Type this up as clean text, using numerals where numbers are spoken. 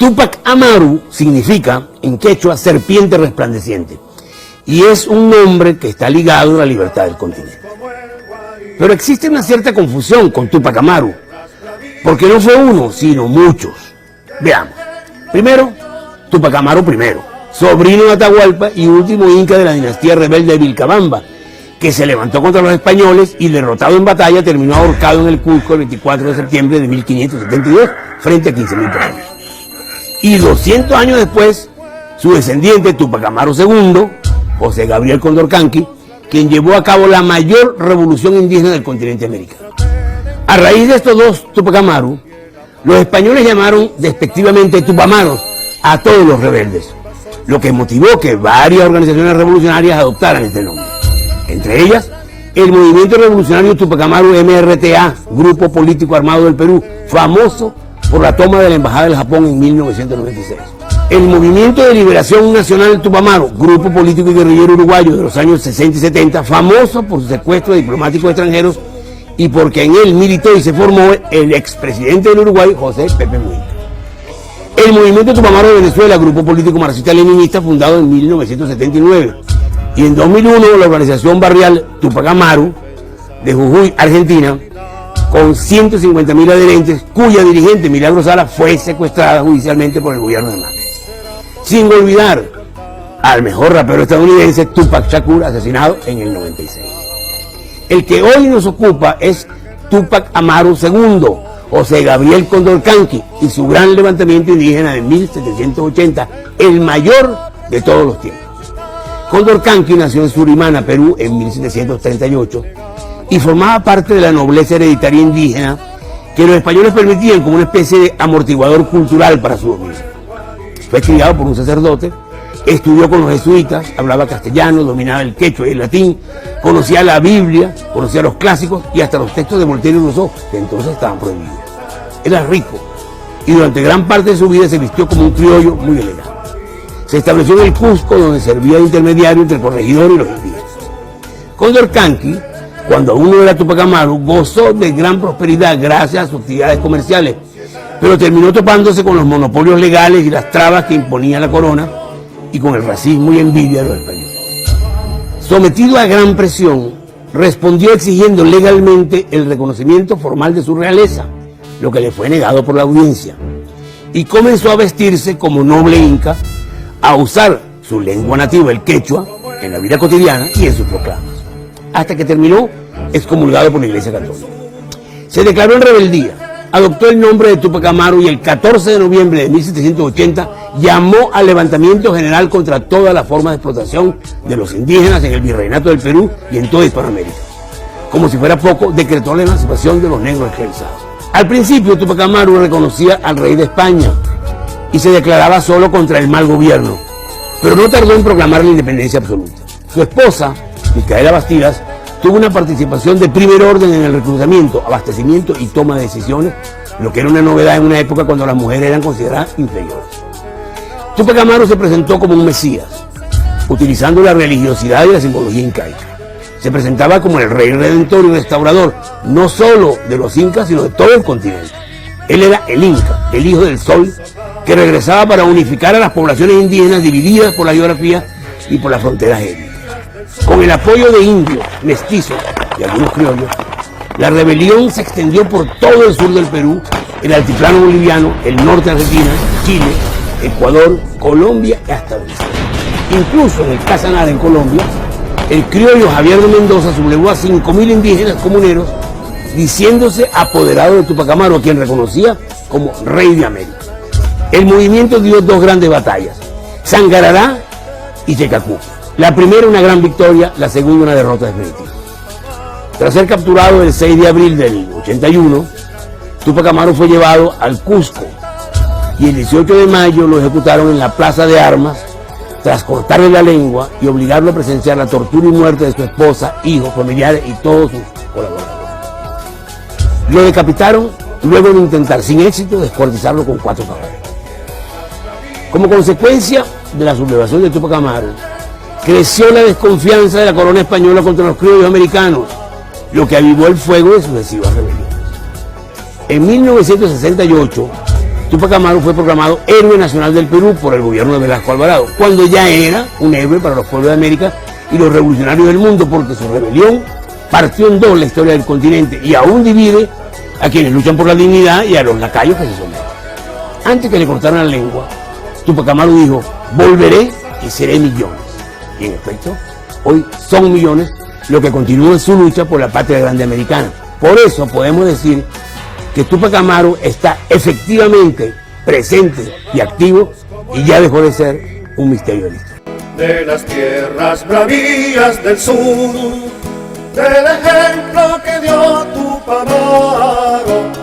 Túpac Amaru significa en quechua serpiente resplandeciente y es un nombre que está ligado a la libertad del continente. Pero existe una cierta confusión con Túpac Amaru, porque no fue uno, sino muchos. Veamos. Primero, Túpac Amaru I, sobrino de Atahualpa y último inca de la dinastía rebelde de Vilcabamba, que se levantó contra los españoles y derrotado en batalla terminó ahorcado en el Cusco el 24 de septiembre de 1572 frente a 15.000 personas. Y 200 años después, su descendiente Túpac Amaru II, José Gabriel Condorcanqui, quien llevó a cabo la mayor revolución indígena del continente americano. A raíz de estos dos Túpac Amaru, los españoles llamaron despectivamente Tupamaros a todos los rebeldes, lo que motivó que varias organizaciones revolucionarias adoptaran este nombre. Entre ellas, el Movimiento Revolucionario Túpac Amaru MRTA, Grupo Político Armado del Perú, famoso por la toma de la Embajada del Japón en 1996. El Movimiento de Liberación Nacional Tupamaro, grupo político y guerrillero uruguayo de los años 60 y 70, famoso por su secuestro de diplomáticos extranjeros y porque en él militó y se formó el expresidente del Uruguay, José Pepe Mujica. El Movimiento Tupamaro de Venezuela, grupo político marxista-leninista fundado en 1979. Y en 2001 la organización barrial Túpac Amaru de Jujuy, Argentina, con 150.000 adherentes, cuya dirigente Milagro Sala fue secuestrada judicialmente por el gobierno de Macri. Sin olvidar al mejor rapero estadounidense Tupac Shakur, asesinado en el 96. El que hoy nos ocupa es Túpac Amaru II, José Gabriel Condorcanqui, y su gran levantamiento indígena de 1780, el mayor de todos los tiempos. Condorcanqui nació en Surimana, Perú, en 1738, y formaba parte de la nobleza hereditaria indígena que los españoles permitían como una especie de amortiguador cultural para su dominio. Fue criado por un sacerdote, estudió con los jesuitas, hablaba castellano, dominaba el quechua y el latín, conocía la Biblia, conocía los clásicos y hasta los textos de Voltaire y Rousseau, que entonces estaban prohibidos. Era rico y durante gran parte de su vida se vistió como un criollo muy elegante. Se estableció en el Cusco, donde servía de intermediario entre el corregidor y los indígenas. Condorcanqui, cuando aún no era Túpac Amaru, gozó de gran prosperidad gracias a sus actividades comerciales, pero terminó topándose con los monopolios legales y las trabas que imponía la corona y con el racismo y envidia de los españoles. Sometido a gran presión, respondió exigiendo legalmente el reconocimiento formal de su realeza, lo que le fue negado por la audiencia, y comenzó a vestirse como noble inca, a usar su lengua nativa, el quechua, en la vida cotidiana y en sus proclamas, hasta que terminó excomulgado por la Iglesia Católica. Se declaró en rebeldía, adoptó el nombre de Túpac Amaru y el 14 de noviembre de 1780 llamó al levantamiento general contra toda la forma de explotación de los indígenas en el Virreinato del Perú y en toda Hispanoamérica. Como si fuera poco, decretó la emancipación de los negros esclavizados. Al principio, Túpac Amaru reconocía al rey de España y se declaraba solo contra el mal gobierno, pero no tardó en proclamar la independencia absoluta. Su esposa, Micaela Bastidas, tuvo una participación de primer orden en el reclutamiento, abastecimiento y toma de decisiones, lo que era una novedad en una época cuando las mujeres eran consideradas inferiores. Túpac Amaru se presentó como un mesías, utilizando la religiosidad y la simbología incaica. Se presentaba como el rey redentor y restaurador, no solo de los incas, sino de todo el continente. Él era el Inca, el hijo del sol, que regresaba para unificar a las poblaciones indígenas divididas por la geografía y por las fronteras étnicas. Con el apoyo de indios, mestizos y algunos criollos, la rebelión se extendió por todo el sur del Perú, el altiplano boliviano, el norte de Argentina, Chile, Ecuador, Colombia y hasta Venezuela. Incluso en el Casanare, en Colombia, el criollo Javier de Mendoza sublevó a 5.000 indígenas comuneros, diciéndose apoderado de Túpac Amaru, a quien reconocía como rey de América. El movimiento dio dos grandes batallas, Sangarará y Checacú. La primera una gran victoria, la segunda una derrota definitiva. Tras ser capturado el 6 de abril del 81, Túpac Amaru fue llevado al Cusco y el 18 de mayo lo ejecutaron en la Plaza de Armas tras cortarle la lengua y obligarlo a presenciar la tortura y muerte de su esposa, hijos, familiares y todos sus colaboradores. Lo decapitaron luego de intentar sin éxito descuartizarlo con 4 caballos. Como consecuencia de la sublevación de Túpac Amaru, creció la desconfianza de la corona española contra los criollos americanos, lo que avivó el fuego de sucesivas rebeliones. En 1968, Tupac Amaru fue proclamado héroe nacional del Perú por el gobierno de Velasco Alvarado, cuando ya era un héroe para los pueblos de América y los revolucionarios del mundo, porque su rebelión partió en dos la historia del continente y aún divide a quienes luchan por la dignidad y a los lacayos que se someten. Antes que le cortaran la lengua, Tupac Amaru dijo: volveré y seré millones. Y en efecto, hoy son millones los que continúan su lucha por la patria grande americana. Por eso podemos decir que Tupac Amaru está efectivamente presente y activo y ya dejó de ser un misterio de la historia. De las tierras bravías del sur, del ejemplo que dio Tupac Amaru,